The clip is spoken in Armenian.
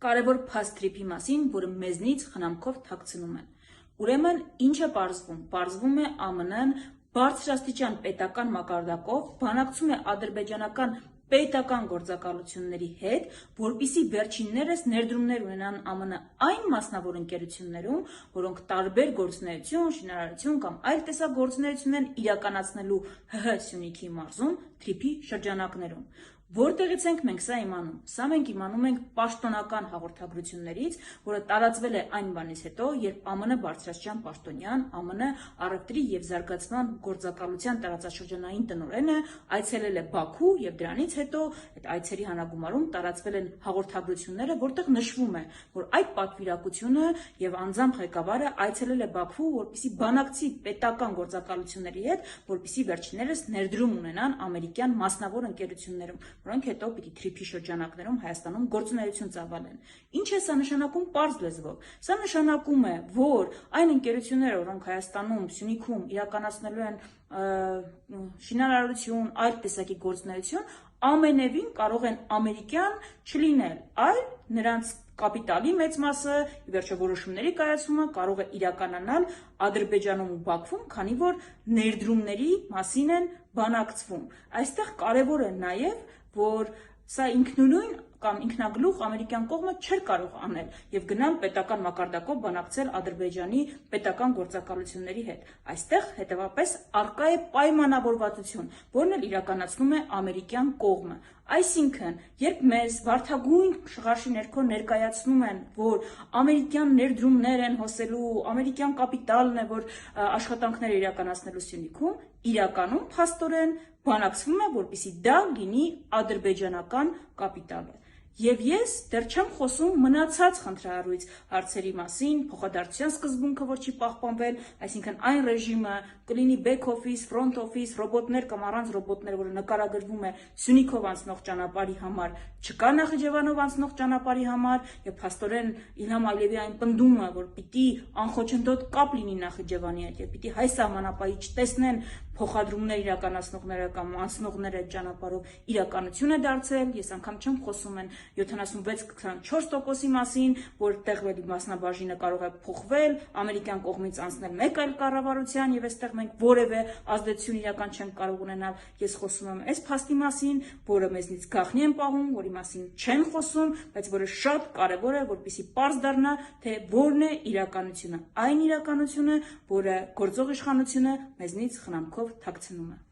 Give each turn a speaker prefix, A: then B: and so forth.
A: կարևոր փաստ թրիփի մասին, որը մեզնից խնամքով թաքցնում են։ Ուրեմն ինչ է պարզվում։ Պարզվում է ԱՄՆ-ն բարձրաստիճան պետական մակարդակով բանակցում է ադրբեջանական պետական գործակալությունների հետ, որպիսի վերջիններս ներդրումներ ունենան ԱՄՆ այն մասնավոր ընկերություններում, որոնք տարբեր գործունեություն, շինարարություն կամ այլ տեսակ գործունեություն են իրականացնելու ՀՀ Սյունիքի մարզում թրիփի շրջանակներում։ Որտեղից ենք մենք սա իմանում։ Սա մենք իմանում ենք պաշտոնական հաղորդագրություններից, որը տարածվել է այն բանից հետո, երբ ԱՄՆ բարձրաստիճան պաշտոնյան, ԱՄՆ առևտրի եւ զարգացման գործակալության տարածաշրջանային տնօրենը այցելել է Բաքու եւ դրանից հետո այդ այցերի հանագումարում տարածվել են հաղորդագրությունները, որտեղ նշվում է, որ այդ պատվիրակությունը եւ անձամբ ղեկավարը այցելել է Բաքու, որպեսզի բանակցի պետական գործակալությունների հետ, որպեսզի վերջիններս ներդրում ունենան ամերիկյան մասնավոր ընկերություններում, որոնք հետո պիտի թրիփի շրջանակներում Հայաստանում գործունեություն ծավալեն։ Ինչ է սա նշանակում պարզ լեզվով։ Սա նշանակում է, որ այն ընկերությունները, որոնք Հայաստանում, Սյունիքում իրականացնելու են շինարարություն, այլ տեսակի գործունեություն, ամենևին կարող են ամերիկյան չլինել, այլ նրանց կապիտալի մեծ մասը, ի վերջո որոշումների կայացումը կարող է իրականանալ Ադրբեջանում ու Բաքվում, քանի որ ներդրումների մասին են բանակցվում։ Այստեղ կարևոր է նաև, որ սա ինքնուրույն կամ ինքնագլուխ ամերիկյան կողմը չէր կարող անել եւ գնալ պետական մակարդակով բանակցել Ադրբեջանի պետական գործակալությունների հետ։ Այստեղ հետեւապես արկա է պայմանավորվածություն, որն էլ իրականացնում է ամերիկյան կողմը։ Այսինքն, երբ մեզ վարդագույն շղարշի ներքո ներկայացնում են, որ ամերիկյան ներդրումներ են հոսելու, ամերիկյան կապիտալն է, որ աշխատանքներ է իրականացնելու Սյունիքում, իրականում փաստորեն բանակցվում է, որպեսզի դա լինի ադրբեջանական կապիտալը։ Եվ ես դեռ չեմ խոսում մնացած խնդրահարույց հարցերի մասին, փոխադարձության սկզբունքը, որ չի պահպանվել, այսինքն այն ռեժիմը կլինի back office, front office, ռոբոտներ կամ առանց ռոբոտներ, որը նկարագրվում է Սյունիքով անցնող ճանապարհի համար, չկա Նախիջևանով անցնող ճանապարհի համար, եւ փաստորեն Իլհամ Ալիևի այն պնդումը, որ պիտի անխոչնդոտ կապ լինի Նախիջևանի հետ, եւ պիտի հայ սահմանապահի չտեսնեն փոխադրումներ իրականացնողները կամ անցնողները այդ ճանապարհով, իրականություն է դարձել։ Ես անգամ չեմ խոսում են 76-24%-ի մասին, որտեղ մասնաբաժինը կարող է փոխվել, ամերիկյան կողմից անցնել մեկ այլ կառավարության եւ այստեղ մենք որևէ ազդեցություն իրական չենք կարող ունենալ։ Ես խոսում եմ այս փաստի մասին, որը մեզնից գաղտնի են պահում, որի մասին չեն խոսում, բայց որը շատ կարեւոր է, որպեսզի պարզ դառնա, թե որն է իրականությունը։ Այն իրականությունը, որը գործող իշխանությունը մեզնից խնամքով թաքցնում է։